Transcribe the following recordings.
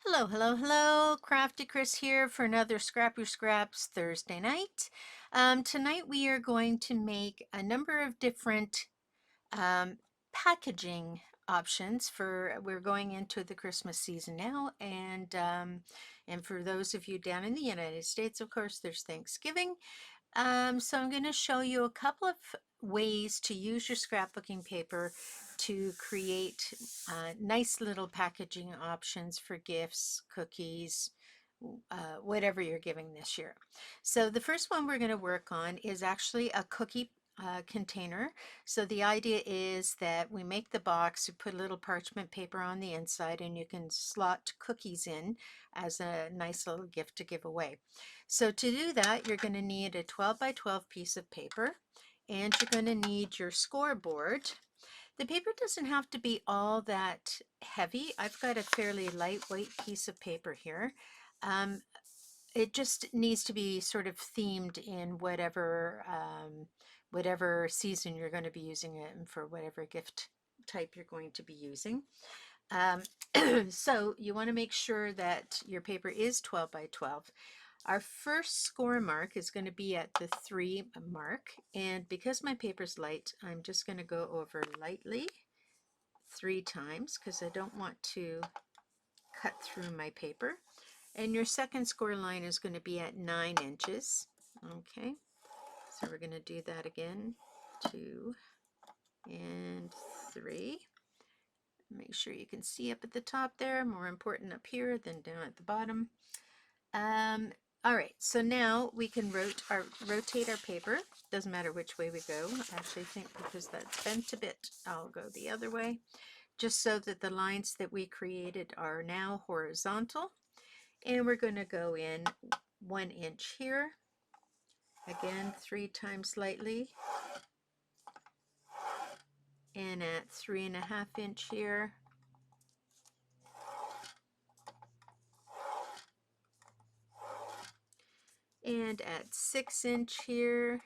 Hello, hello, hello. Crafty Chris here for another Scrap Your Scraps Thursday night. Tonight we are going to make a number of different um, packaging options we're going into the Christmas season now, and for those of you down in the United States, of course, there's Thanksgiving. So I'm going to show you a couple of ways to use your scrapbooking paper to create nice little packaging options for gifts, cookies, whatever you're giving this year. So the first one we're going to work on is actually a cookie container. So the idea is that we make the box, we put a little parchment paper on the inside, and you can slot cookies in as a nice little gift to give away. So to do that, you're going to need a 12 by 12 piece of paper, and you're going to need your scoreboard. The paper doesn't have to be all that heavy. I've got a fairly lightweight piece of paper here. Um, it just needs to be sort of themed in whatever season you're going to be using it, and for whatever gift type you're going to be using. Um, so you want to make sure that your paper is 12 by 12. Our first score mark is going to be at the 3 mark, and because my paper's light, I'm just going to go over lightly 3 times because I don't want to cut through my paper. And your second score line is going to be at 9 inches. Okay, so we're going to do that again. 2 and 3. Make sure you can see up at the top there, more important up here than down at the bottom. All right, so now we can rotate our paper. Doesn't matter which way we go. I actually think because that's bent a bit, I'll go the other way, just so that the lines that we created are now horizontal. And we're going to go in 1 inch here. Again, 3 times lightly. And at 3.5 inch here. And at 6 inch here.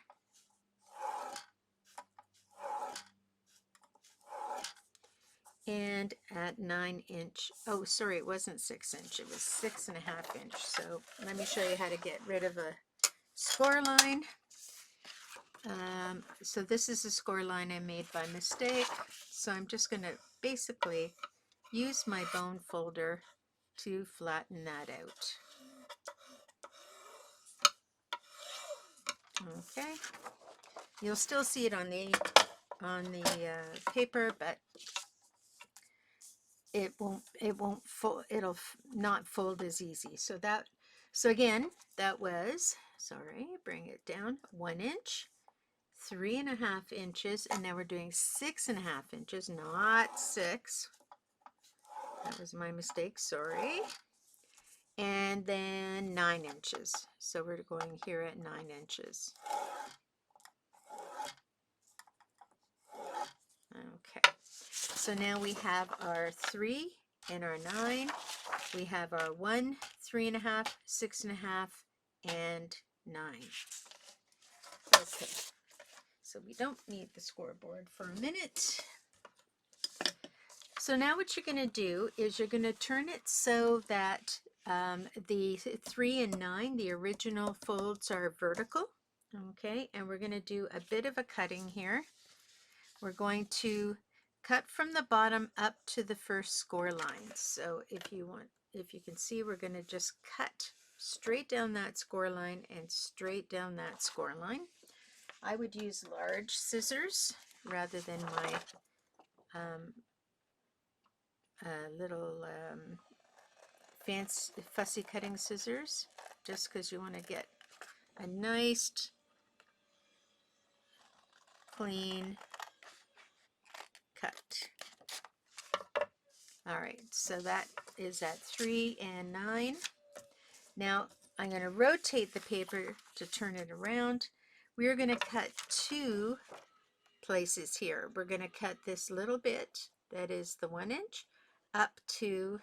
And at 9 inch, oh sorry, it wasn't 6 inch, it was 6.5 inch. So let me show you how to get rid of a score line. So this is a score line I made by mistake. So I'm just going to basically use my bone folder to flatten that out. Okay, you'll still see it on the paper, but it'll not fold as easy. So again, that was, sorry, bring it down 1 inch, 3.5 inches, and now we're doing 6.5 inches, not 6. That was my mistake, sorry. And then 9 inches. So we're going here at 9 inches. Okay, so now we have our 3 and our 9. We have our 1, 3.5, 6.5, and 9. Okay, so we don't need the scoreboard for a minute. So now what you're going to do is you're going to turn it so that the 3 and 9, the original folds, are vertical. Okay, and we're going to do a bit of a cutting here. We're going to cut from the bottom up to the first score line. So if you can see, we're going to just cut straight down that score line and straight down that score line. I would use large scissors rather than my little fancy fussy cutting scissors, just because you want to get a nice clean cut. All right, so that is at 3 and 9. Now I'm going to rotate the paper to turn it around. We're going to cut 2 places here. We're going to cut this little bit, that is the 1 inch, up to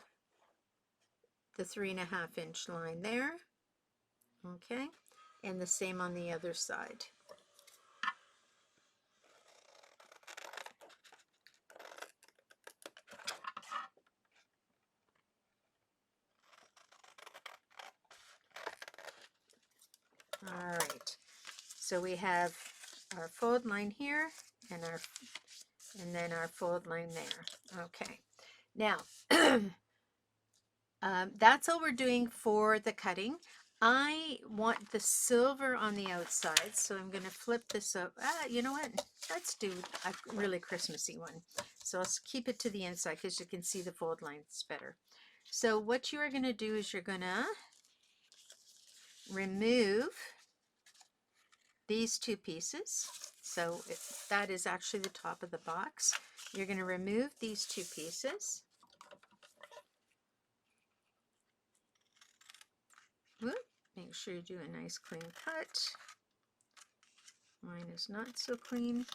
the 3.5 inch line there. Okay, and the same on the other side. All right, so we have our fold line here and then our fold line there. Okay, now that's all we're doing for the cutting. I want the silver on the outside, so I'm going to flip this up. You know what? Let's do a really Christmassy one. So I'll keep it to the inside because you can see the fold lines better. So what you are going to do is you're going to remove these two pieces. So that is actually the top of the box. You're going to remove these two pieces. Whoop. Make sure you do a nice clean cut. Mine is not so clean.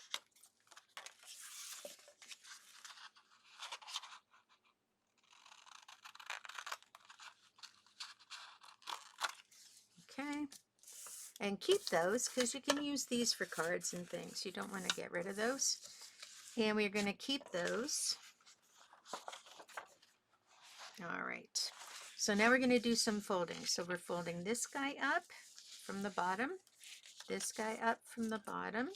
Okay. And keep those because you can use these for cards and things. You don't want to get rid of those. And we're going to keep those. All right. So now we're going to do some folding. So we're folding this guy up from the bottom, this guy up from the bottom,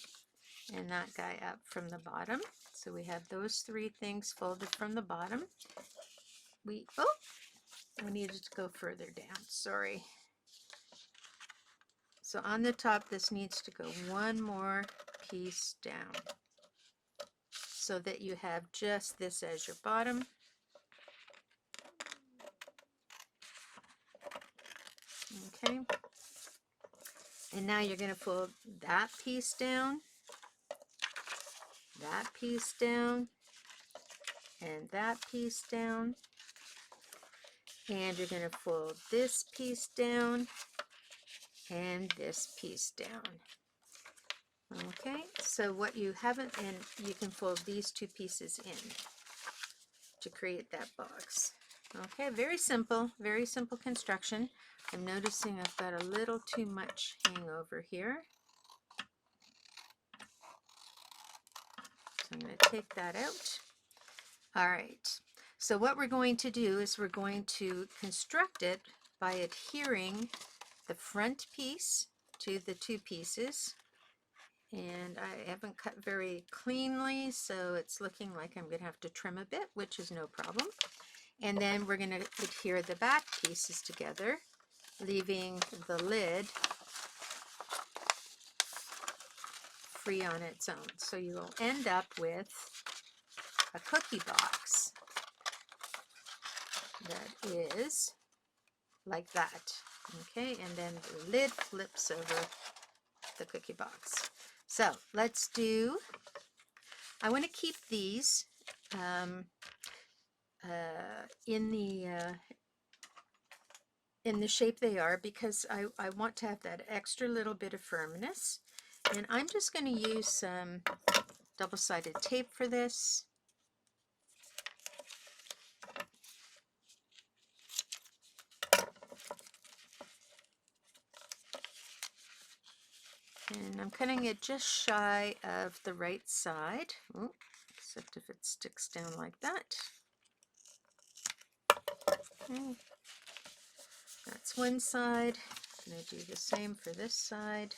and that guy up from the bottom. So we have those three things folded from the bottom. We needed to go further down. Sorry. So on the top, this needs to go one more piece down so that you have just this as your bottom. Okay. And now you're going to fold that piece down, that piece down, and that piece down. And you're going to fold this piece down and this piece down. Okay, so what you haven't, and you can fold these two pieces in to create that box. Okay, very simple construction. I'm noticing I've got a little too much hangover here. So I'm going to take that out. All right, so what we're going to do is we're going to construct it by adhering the front piece to the two pieces. And I haven't cut very cleanly, so it's looking like I'm going to have to trim a bit, which is no problem. And then we're going to adhere the back pieces together, leaving the lid free on its own. So you will end up with a cookie box that is like that. Okay, and then the lid flips over the cookie box. So let's do, I want to keep these in the shape they are because I want to have that extra little bit of firmness. And I'm just going to use some double-sided tape for this. And I'm cutting it just shy of the right side. Ooh, except if it sticks down like that. Okay. That's one side. I'm going to do the same for this side.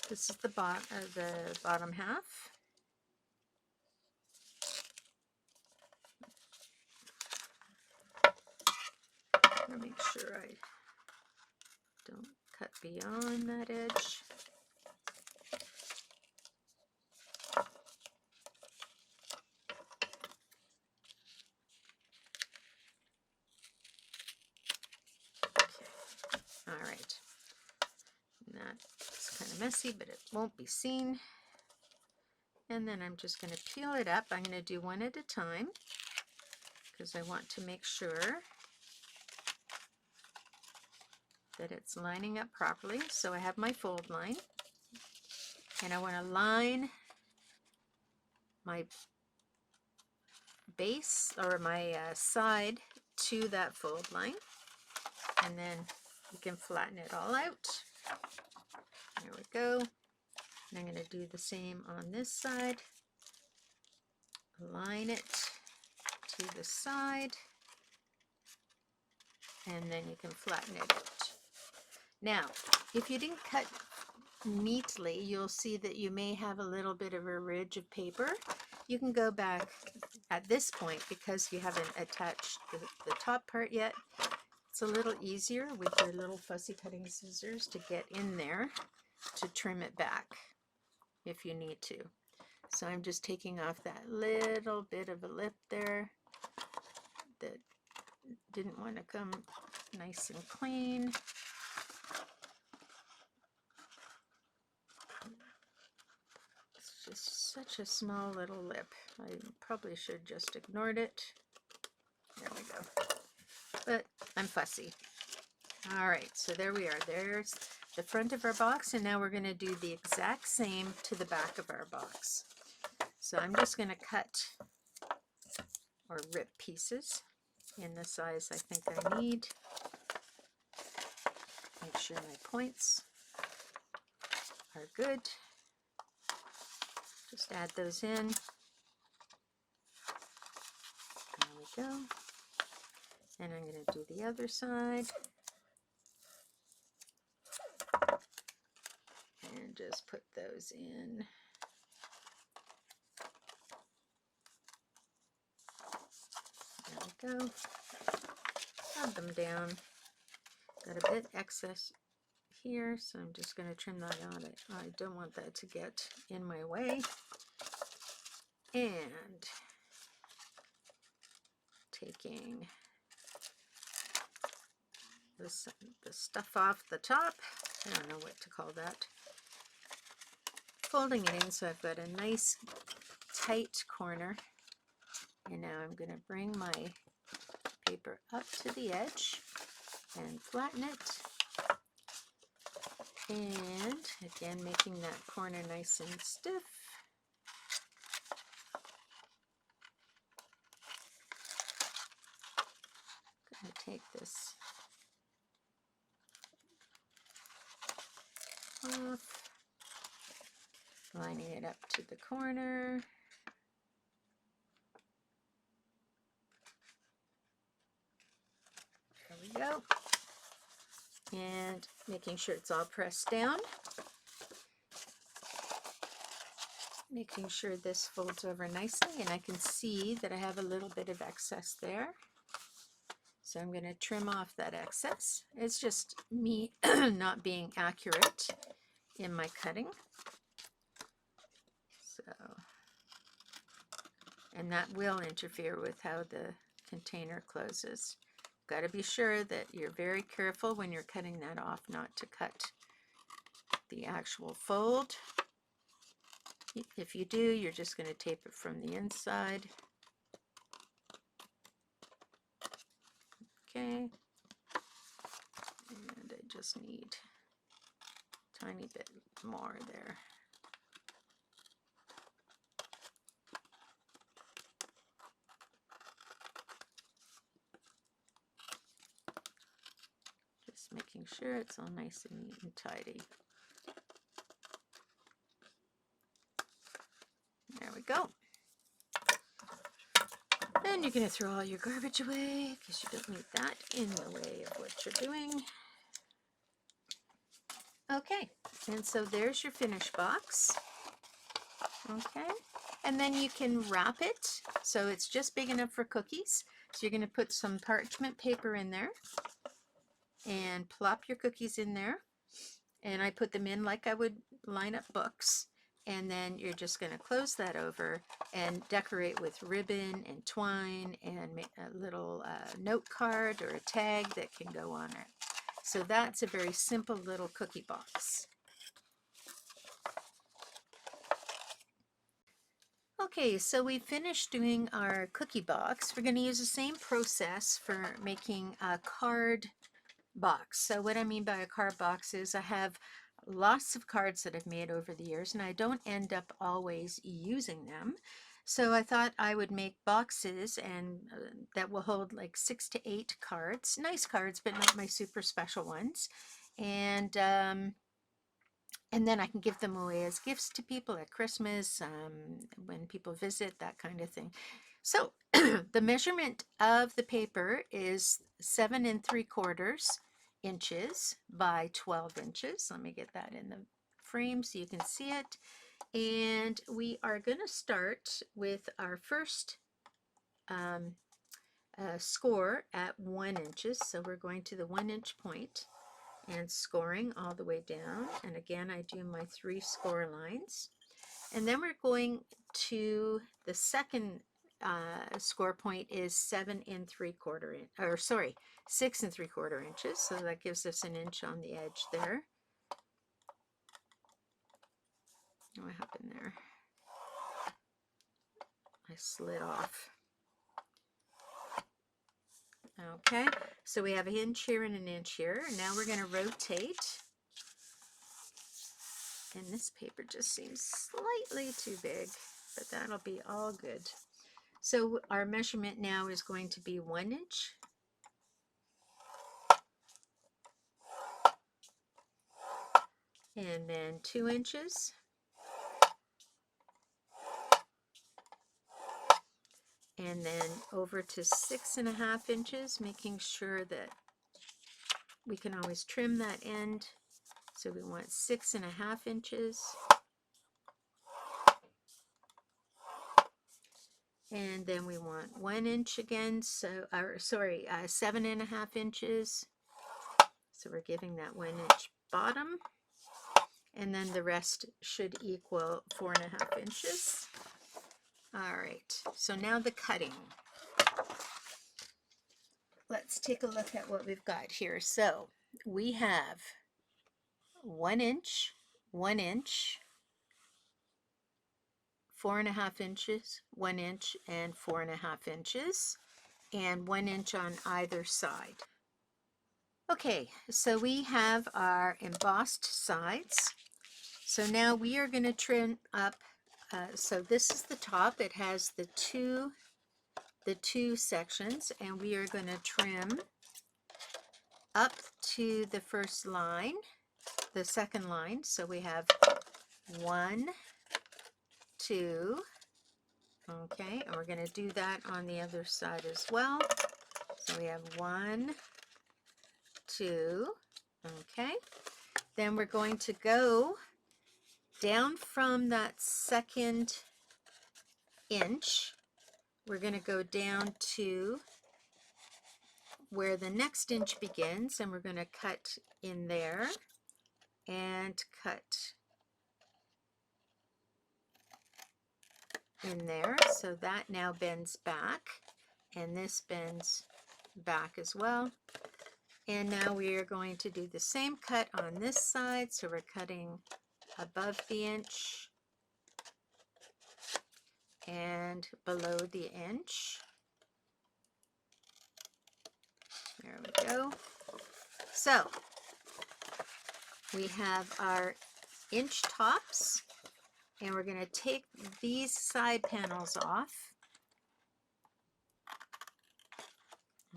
This is the bottom half. I'm going to make sure I don't cut beyond that edge. All right, that's kind of messy, but it won't be seen. And then I'm just going to peel it up. I'm going to do one at a time because I want to make sure that it's lining up properly. So I have my fold line, and I want to line my base or my side to that fold line, and then you can flatten it all out. There we go. And I'm going to do the same on this side. Align it to the side, and then you can flatten it out. Now, if you didn't cut neatly, you'll see that you may have a little bit of a ridge of paper. You can go back at this point because you haven't attached the top part yet. It's a little easier with your little fussy cutting scissors to get in there to trim it back if you need to. So I'm just taking off that little bit of a lip there that didn't want to come nice and clean. It's just such a small little lip. I probably should just ignored it. There we go. But I'm fussy. All right, so there we are. There's the front of our box, and now we're going to do the exact same to the back of our box. So I'm just going to cut or rip pieces in the size I think I need. Make sure my points are good. Just add those in. There we go. And I'm going to do the other side. And just put those in. There we go. Rub them down. Got a bit excess here, so I'm just going to trim that out. I don't want that to get in my way. And taking the stuff off the top, I don't know what to call that, folding it in so I've got a nice tight corner. And now I'm going to bring my paper up to the edge and flatten it. And again, making that corner nice and stiff. I'm going to take this off, lining it up to the corner. There we go. And making sure it's all pressed down. Making sure this folds over nicely, and I can see that I have a little bit of excess there. So I'm going to trim off that excess. It's just me not being accurate in my cutting. So, and that will interfere with how the container closes. Got to be sure that you're very careful when you're cutting that off not to cut the actual fold. If you do, you're just going to tape it from the inside. Okay, and I just need a tiny bit more there. Just making sure it's all nice and neat and tidy. There we go. And you're going to throw all your garbage away because you don't need that in the way of what you're doing. Okay, and so there's your finished box. Okay, and then you can wrap it so it's just big enough for cookies. So you're going to put some parchment paper in there and plop your cookies in there. And I put them in like I would line up books. And then you're just going to close that over and decorate with ribbon and twine and make a little note card or a tag that can go on it. So that's a very simple little cookie box. Okay, so we finished doing our cookie box. We're going to use the same process for making a card box. So what I mean by a card box is I have lots of cards that I've made over the years, and I don't end up always using them. So I thought I would make boxes and that will hold like 6 to 8 cards. Nice cards, but not my super special ones. And then I can give them away as gifts to people at Christmas, when people visit, that kind of thing. So the measurement of the paper is 7 3/4 inches by 12 inches. Let me get that in the frame so you can see it. And we are going to start with our first score at 1 inches. So we're going to the 1 inch point and scoring all the way down. And again, I do my 3 score lines. And then we're going to the second score point is 7 3/4 inch, or sorry, 6 3/4 inches. So that gives us an inch on the edge there. What happened there? I slid off. Okay, so we have an inch here and an inch here. Now we're going to rotate. And this paper just seems slightly too big, but that'll be all good. So our measurement now is going to be 1 inch. And then 2 inches. And then over to 6.5 inches, making sure that we can always trim that end. So we want 6.5 inches. And then we want 1 inch again, so, 7.5 inches. So we're giving that 1 inch bottom. And then the rest should equal 4.5 inches. All right, so now the cutting. Let's take a look at what we've got here. So we have 1 inch, 1 inch, 4.5 inches, 1 inch, and 4.5 inches, and 1 inch on either side. Okay, so we have our embossed sides. So now we are going to trim up. So this is the top. It has the two sections, and we are going to trim up to the first line, the second line. So we have 1, 2. Okay, and we're going to do that on the other side as well. So we have 1, 2. Okay, then we're going to go down from that second inch. We're going to go down to where the next inch begins, and we're going to cut in there and cut in there. So that now bends back, and this bends back as well. And now we are going to do the same cut on this side. So we're cutting above the inch and below the inch. There we go. So we have our inch tops, and we're going to take these side panels off.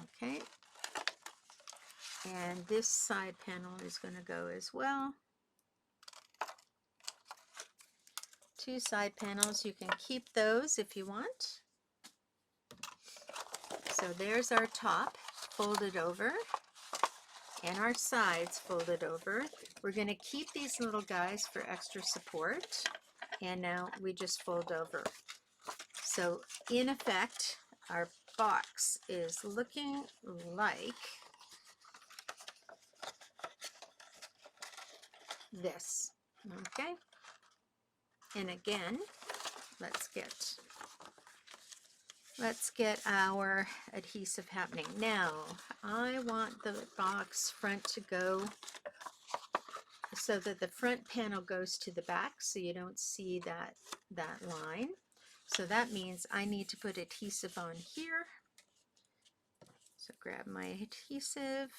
Okay. And this side panel is going to go as well. 2 side panels, you can keep those if you want. So there's our top folded over and our sides folded over. We're going to keep these little guys for extra support, and now we just fold over. So in effect, our box is looking like this. Okay, and again, let's get our adhesive happening. Now I want the box front to go so that the front panel goes to the back, so you don't see that line. So that means I need to put adhesive on here. So grab my adhesive.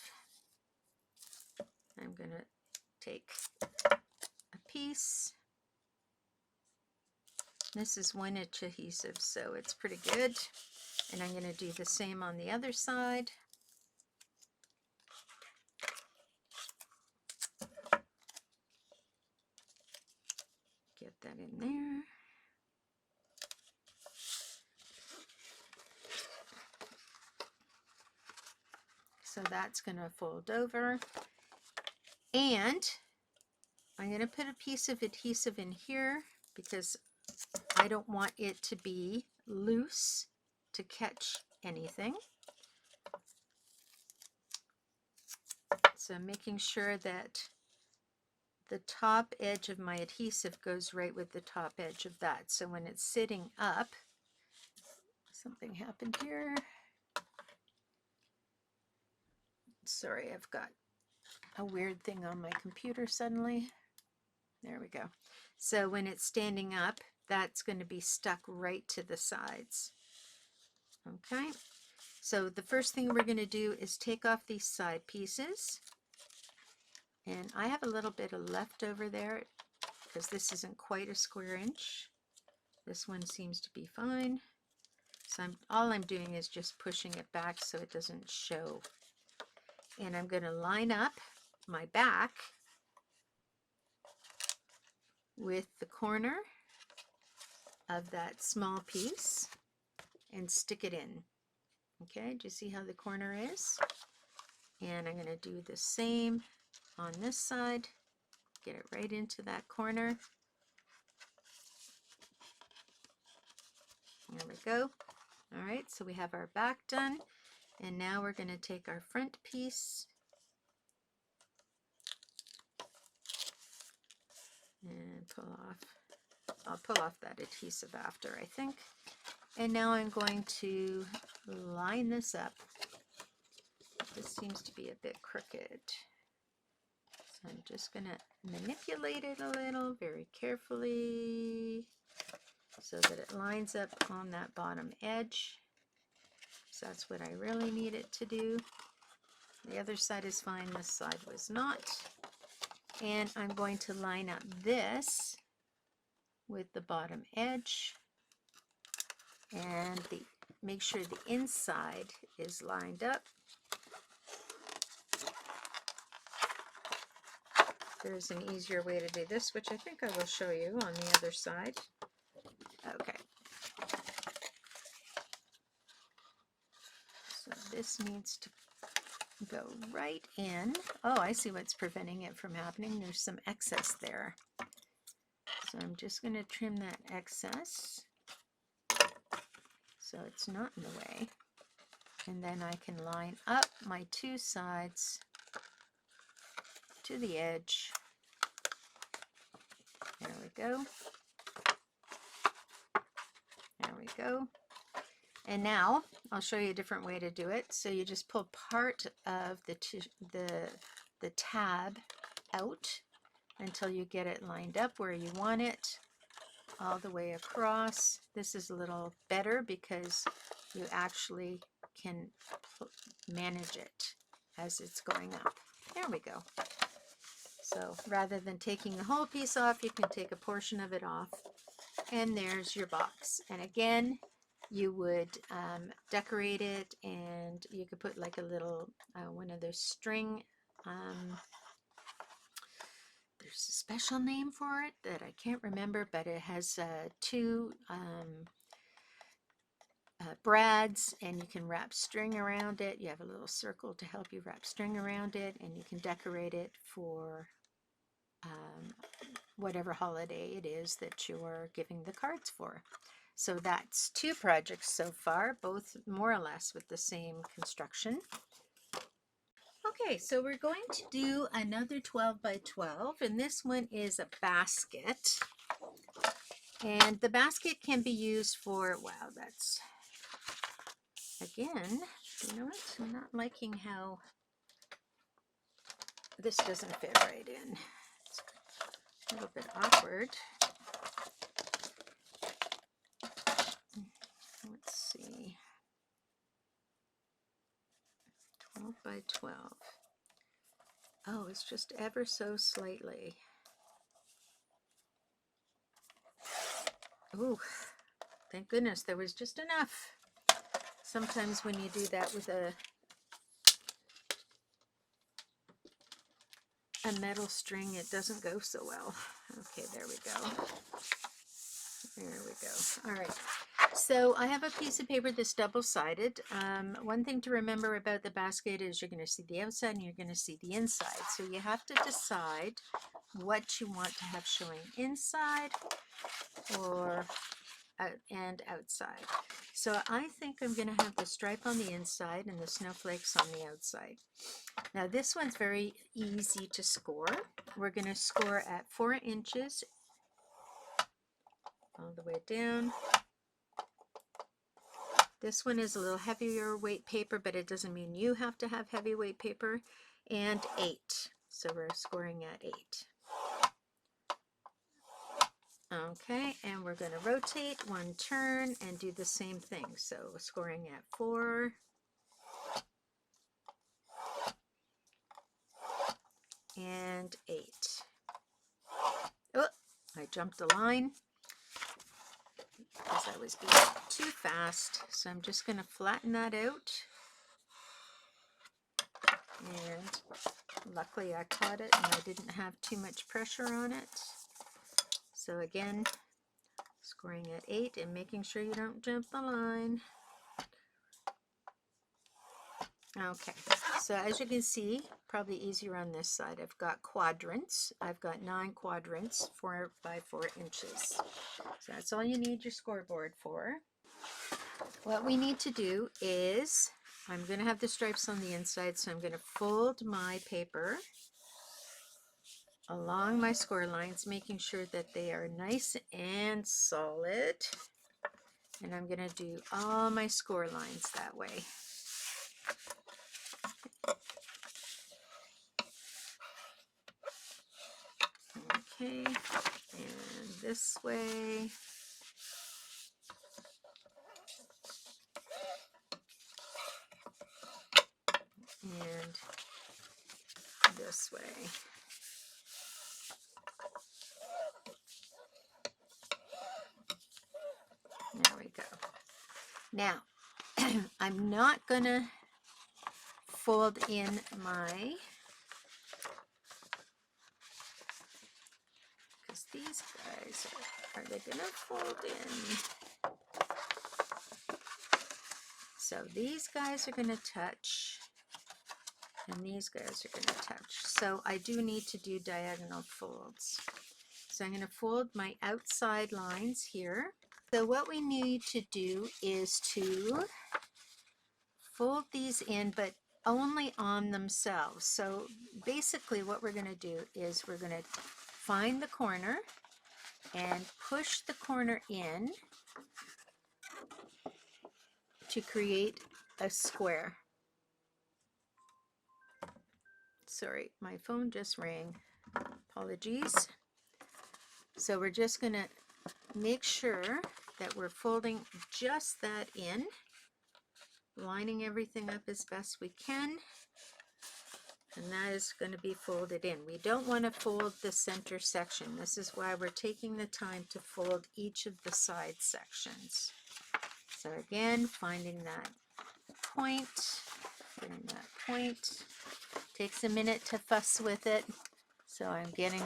I'm going to take a piece. This is 1 inch adhesive, so it's pretty good. And I'm going to do the same on the other side. Get that in there. So that's going to fold over. And I'm going to put a piece of adhesive in here because I don't want it to be loose to catch anything. So I'm making sure that the top edge of my adhesive goes right with the top edge of that. So when it's sitting up, something happened here. Sorry, I've got a weird thing on my computer suddenly. There we go. So when it's standing up, that's going to be stuck right to the sides. Okay, so the first thing we're going to do is take off these side pieces. And I have a little bit of leftover there because this isn't quite a square inch. This one seems to be fine. So all I'm doing is just pushing it back so it doesn't show. And I'm going to line up my back with the corner of that small piece and stick it in. Okay, do you see how the corner is? And I'm going to do the same on this side. Get it right into that corner. There we go. All right, so we have our back done. And now we're going to take our front piece and pull off. I'll pull off that adhesive after, I think. And now I'm going to line this up. This seems to be a bit crooked. So I'm just going to manipulate it a little very carefully so that it lines up on that bottom edge. So that's what I really need it to do. The other side is fine, this side was not. And I'm going to line up this with the bottom edge and make sure the inside is lined up. There's an easier way to do this, which I think I will show you on the other side. Okay. So this needs to go right in. Oh, I see what's preventing it from happening. There's some excess there. So I'm just going to trim that excess so it's not in the way. And then I can line up my two sides to the edge. There we go. There we go. And now I'll show you a different way to do it. So you just pull part of the tab out until you get it lined up where you want it, all the way across. This is a little better because you actually can manage it as it's going up. There we go. So rather than taking the whole piece off, you can take a portion of it off. And there's your box. And again, you would decorate it, and you could put like a little, one of those string, there's a special name for it that I can't remember, but it has two brads, and you can wrap string around it. You have a little circle to help you wrap string around it, and you can decorate it for whatever holiday it is that you're giving the cards for. So that's two projects so far, both more or less with the same construction. Okay, so we're going to do another 12 by 12, and this one is a basket. And the basket can be used for, wow, that's, again, you know what? I'm not liking how this doesn't fit right in. It's a little bit awkward. Let's see. 12 by 12. Oh, it's just ever so slightly. Ooh, thank goodness there was just enough. Sometimes when you do that with a metal string, it doesn't go so well. Okay, there we go. There we go. All right. So I have a piece of paper that's double-sided. One thing to remember about the basket is you're going to see the outside and you're going to see the inside. So you have to decide what you want to have showing inside or and outside. So I think I'm going to have the stripe on the inside and the snowflakes on the outside. Now this one's very easy to score. We're going to score at 4 inches all the way down. This one is a little heavier weight paper, but it doesn't mean you have to have heavyweight paper. And 8. So we're scoring at 8. Okay, and we're going to rotate 1 turn and do the same thing. So scoring at 4. And 8. Oh, I jumped the line because I was being too fast. So I'm just going to flatten that out. And luckily I caught it and I didn't have too much pressure on it. So again, scoring at 8 and making sure you don't jump the line. Okay, so as you can see, probably easier on this side. I've got quadrants. I've got 9 quadrants, 4 by 4 inches. So that's all you need your scoreboard for. What we need to do is, I'm going to have the stripes on the inside, so I'm going to fold my paper along my score lines, making sure that they are nice and solid. And I'm going to do all my score lines that way. Okay, and this way. And this way. There we go. Now, I'm not going to fold in my, because these guys, are they going to fold in? So these guys are going to touch, and these guys are going to touch. So I do need to do diagonal folds. So I'm going to fold my outside lines here. So what we need to do is to fold these in, but only on themselves. So basically what we're going to do is we're going to find the corner and push the corner in to create a square. Sorry, my phone just rang. Apologies. So we're just going to make sure that we're folding just that in, lining everything up as best we can, and that is going to be folded in. We don't want to fold the center section. This is why we're taking the time to fold each of the side sections. So again, finding that point, getting that point. Takes a minute to fuss with it. So I'm getting,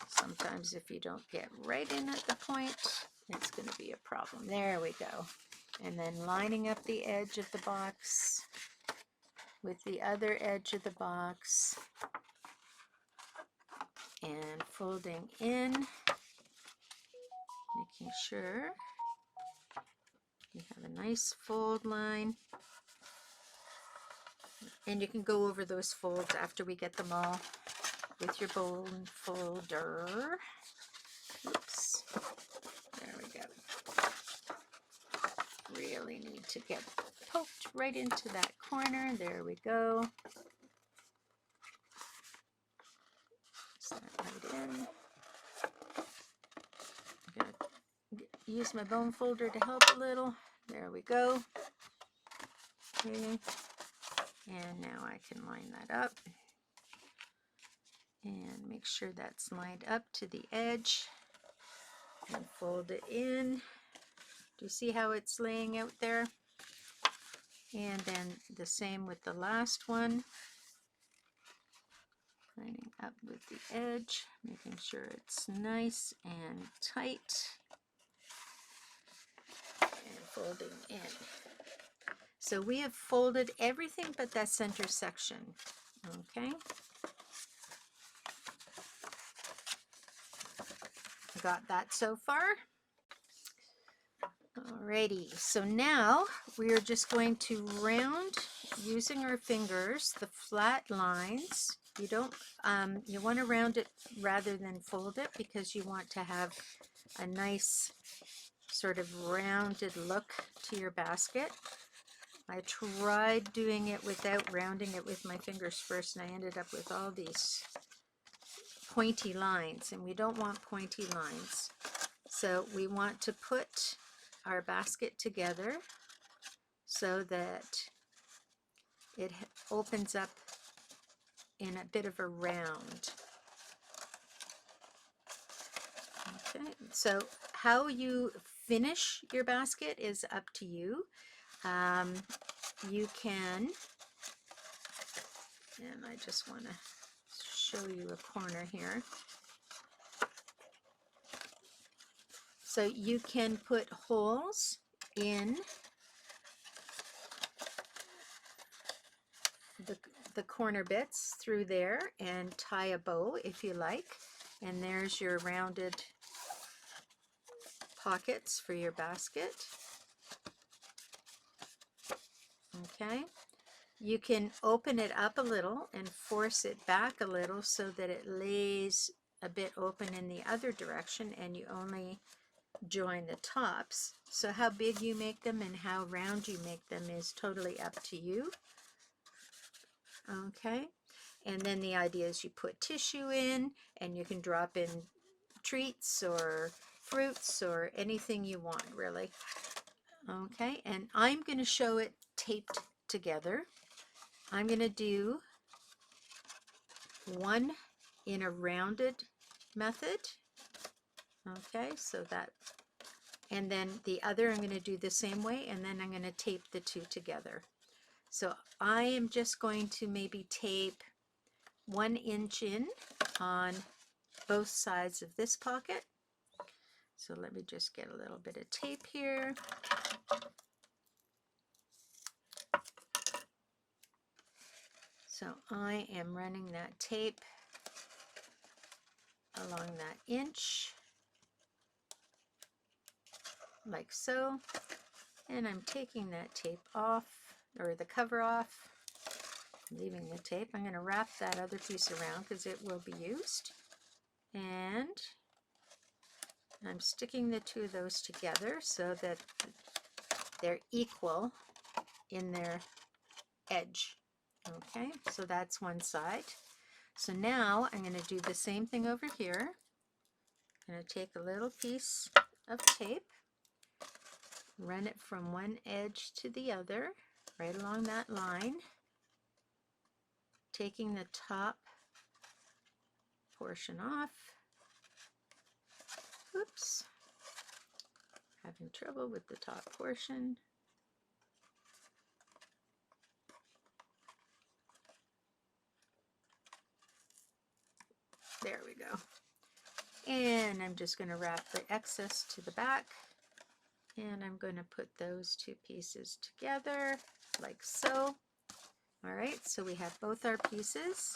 sometimes if you don't get right in at the point, it's going to be a problem. There we go. And then lining up the edge of the box with the other edge of the box and folding in, making sure you have a nice fold line. And you can go over those folds after we get them all with your bone folder. Oops. There we go. Really need to get poked right into that corner. There we go. Set that right in. I'm going to use my bone folder to help a little. There we go. Okay. And now I can line that up and make sure that's lined up to the edge and fold it in. Do you see how it's laying out there? And then the same with the last one. Lining up with the edge, making sure it's nice and tight. folding in. So we have folded everything but that center section. Okay. Got that so far. Alrighty, so now we are just going to round using our fingers the flat lines. You don't, you want to round it rather than fold it because you want to have a nice sort of rounded look to your basket. I tried doing it without rounding it with my fingers first, and I ended up with all these pointy lines, and we don't want pointy lines. So we want to put our basket together so that it opens up in a bit of a round. Okay, so how you finish your basket is up to you. You can, and I just want to show you a corner here. So you can put holes in the corner bits through there and tie a bow if you like. And there's your rounded pockets for your basket. Okay. You can open it up a little and force it back a little so that it lays a bit open in the other direction, and you only join the tops. So how big you make them and how round you make them is totally up to you. Okay, and then the idea is you put tissue in, and you can drop in treats or fruits or anything you want, really. Okay, and I'm going to show it taped together. I'm going to do one in a rounded method. Okay, so that, and then the other I'm going to do the same way, and then I'm going to tape the two together. So I am just going to maybe tape 1 inch in on both sides of this pocket. So let me just get a little bit of tape here. So I am running that tape along that inch, like so, and I'm taking that tape off, or the cover off, leaving the tape. I'm going to wrap that other piece around because it will be used, and I'm sticking the two of those together so that they're equal in their edge. Okay, so that's one side. So now I'm going to do the same thing over here. I'm going to take a little piece of tape, run it from one edge to the other, right along that line, taking the top portion off. Oops, having trouble with the top portion. There we go. And I'm just going to wrap the excess to the back, and I'm going to put those two pieces together like so. All right, so we have both our pieces.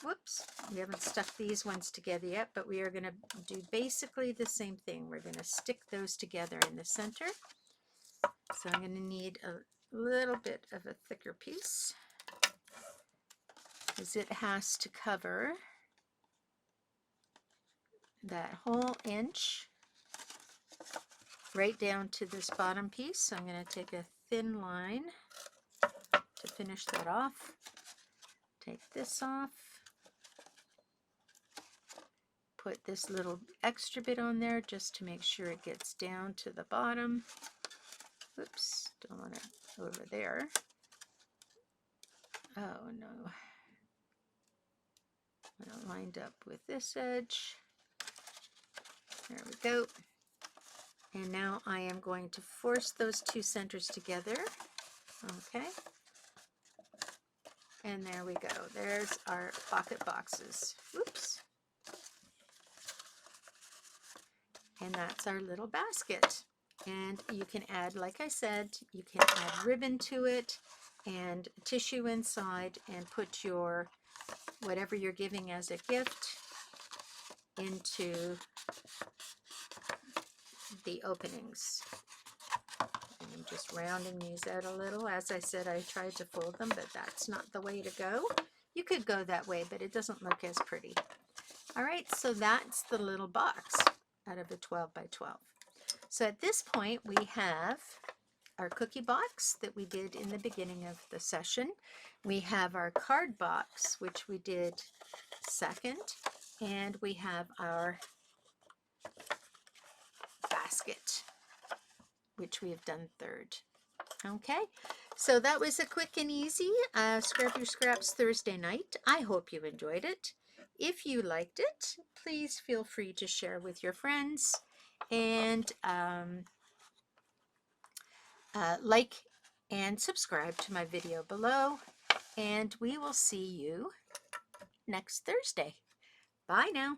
Whoops, we haven't stuck these ones together yet, but we are going to do basically the same thing. We're going to stick those together in the center. So I'm going to need a little bit of a thicker piece, because it has to cover that whole inch right down to this bottom piece. So I'm going to take a thin line to finish that off. Take this off. Put this little extra bit on there just to make sure it gets down to the bottom. Oops, don't want it over there. Oh no. It lined up with this edge. There we go. And now I am going to force those two centers together. Okay. And there we go. There's our pocket boxes. Oops. And that's our little basket. And you can add, like I said, you can add ribbon to it and tissue inside and put your whatever you're giving as a gift into the openings. And I'm just rounding these out a little. As I said, I tried to fold them, but that's not the way to go. You could go that way, but it doesn't look as pretty. All right, so that's the little box out of a 12 by 12. So at this point, we have our cookie box that we did in the beginning of the session. We have our card box, which we did second, and we have our basket, which we have done third. Okay, so that was a quick and easy Scrap Your Scraps Thursday night. I hope you enjoyed it. If you liked it, please feel free to share with your friends and like and subscribe to my video below. And we will see you next Thursday. Bye now.